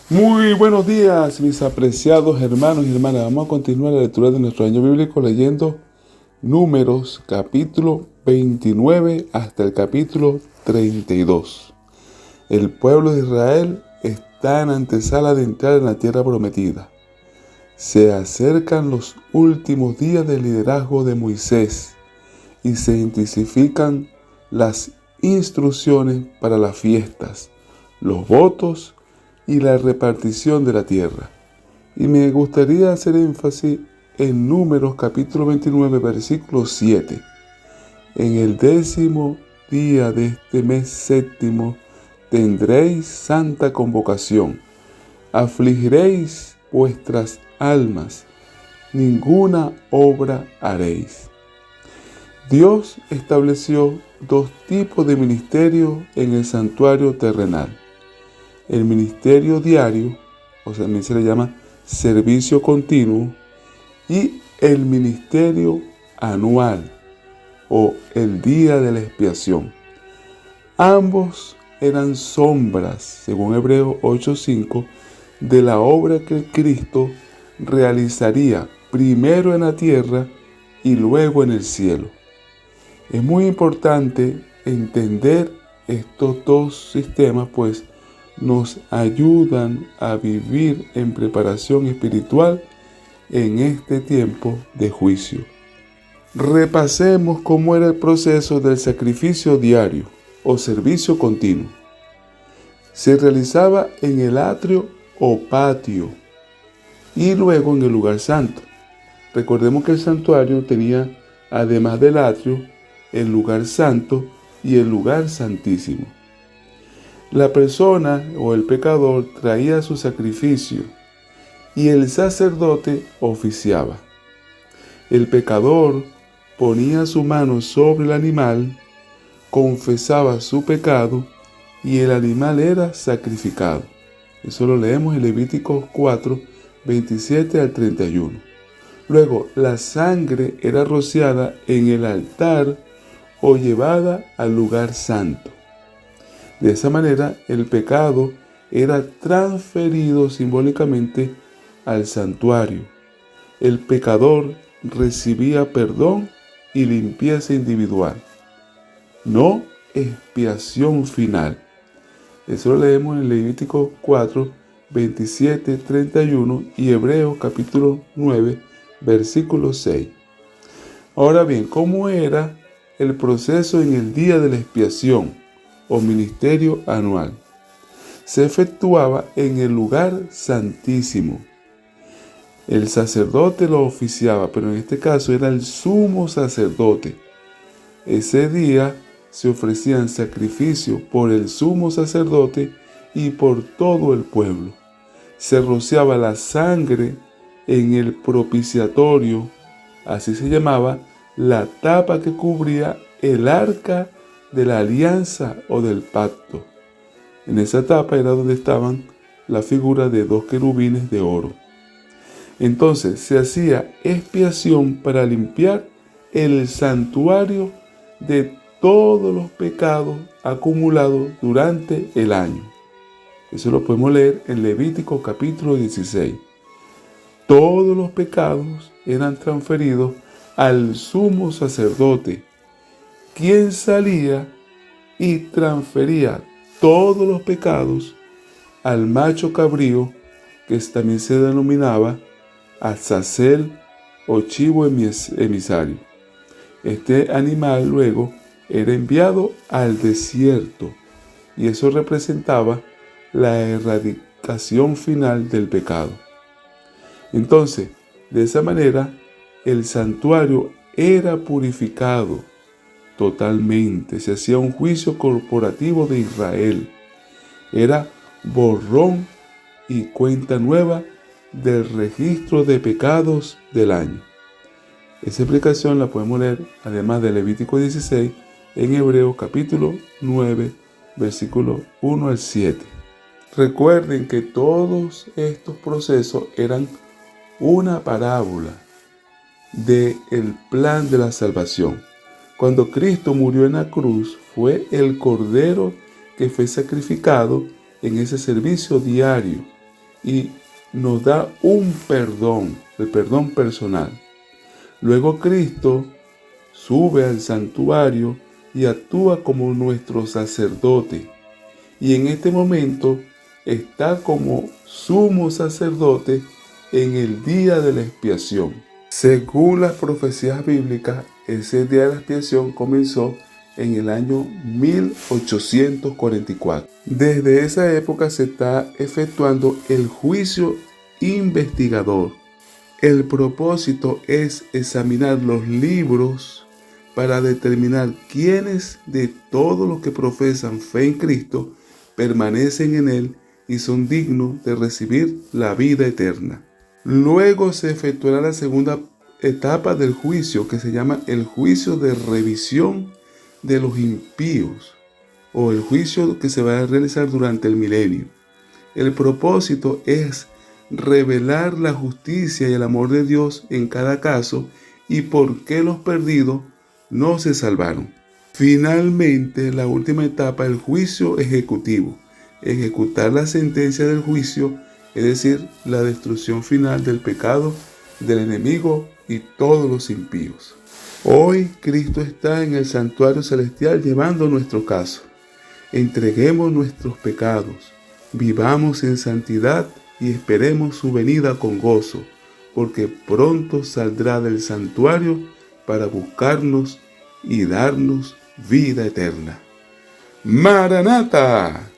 Muy buenos días, mis apreciados hermanos y hermanas. Vamos a continuar la lectura de nuestro año bíblico leyendo Números, capítulo 29 hasta el capítulo 32. El pueblo de Israel está en antesala de entrar en la tierra prometida. Se acercan los últimos días del liderazgo de Moisés y se intensifican las instrucciones para las fiestas, los votos y la repartición de la tierra. Y me gustaría hacer énfasis en Números capítulo 29, versículo 7. En el 10º día de este mes séptimo tendréis santa convocación. Afligiréis vuestras almas, ninguna obra haréis. Dios estableció dos tipos de ministerio en el santuario terrenal. El ministerio diario, o sea, también se le llama servicio continuo, y el ministerio anual, o el día de la expiación. Ambos eran sombras, según Hebreos 8:5, de la obra que Cristo realizaría primero en la tierra y luego en el cielo. Es muy importante entender estos dos sistemas, pues nos ayudan a vivir en preparación espiritual en este tiempo de juicio. Repasemos cómo era el proceso del sacrificio diario o servicio continuo. Se realizaba en el atrio o patio y luego en el lugar santo. Recordemos que el santuario tenía, además del atrio, el lugar santo y el lugar santísimo. La persona o el pecador traía su sacrificio y el sacerdote oficiaba. El pecador ponía su mano sobre el animal, confesaba su pecado y el animal era sacrificado. Eso lo leemos en Levítico 4, 27 al 31. Luego, la sangre era rociada en el altar o llevada al lugar santo. De esa manera, el pecado era transferido simbólicamente al santuario. El pecador recibía perdón y limpieza individual, no expiación final. Eso lo leemos en Levítico 4, 27, 31 y Hebreos capítulo 9, versículo 6. Ahora bien, ¿cómo era el proceso en el día de la expiación o ministerio anual? Se efectuaba en el lugar santísimo. El sacerdote lo oficiaba, pero en este caso era el sumo sacerdote. Ese día se ofrecían sacrificios por el sumo sacerdote y por todo el pueblo. Se rociaba la sangre en el propiciatorio, así se llamaba, la tapa que cubría el arca de la alianza o del pacto. En esa tapa era donde estaban la figura de dos querubines de oro. Entonces se hacía expiación para limpiar el santuario de todos los pecados acumulados durante el año. Eso lo podemos leer en Levítico capítulo 16. Todos los pecados eran transferidos al sumo sacerdote, quien salía y transfería todos los pecados al macho cabrío, que también se denominaba azazel o chivo emisario. Este animal luego era enviado al desierto y eso representaba la erradicación final del pecado. Entonces, de esa manera, el santuario era purificado totalmente. Se hacía un juicio corporativo de Israel. Era borrón y cuenta nueva del registro de pecados del año. Esa explicación la podemos leer, además de Levítico 16, en Hebreos capítulo 9, versículos 1 al 7. Recuerden que todos estos procesos eran una parábola del plan de la salvación. Cuando Cristo murió en la cruz, fue el Cordero que fue sacrificado en ese servicio diario. y nos da un perdón, el perdón personal. Luego Cristo sube al santuario y actúa como nuestro sacerdote. Y en este momento está como sumo sacerdote en el día de la expiación. Según las profecías bíblicas, ese día de la expiación comenzó en el año 1844. Desde esa época se está efectuando el juicio investigador. El propósito es examinar los libros para determinar quiénes de todos los que profesan fe en Cristo permanecen en Él y son dignos de recibir la vida eterna. Luego se efectuará la segunda etapa del juicio, que se llama el juicio de revisión de los impíos, o el juicio que se va a realizar durante el milenio. El propósito es revelar la justicia y el amor de Dios en cada caso y por qué los perdidos no se salvaron. Finalmente, la última etapa, el juicio ejecutivo. Ejecutar la sentencia del juicio, es decir, la destrucción final del pecado, del enemigo y todos los impíos. Hoy Cristo está en el santuario celestial llevando nuestro caso. Entreguemos nuestros pecados, vivamos en santidad y esperemos su venida con gozo, porque pronto saldrá del santuario para buscarnos y darnos vida eterna. ¡Maranata!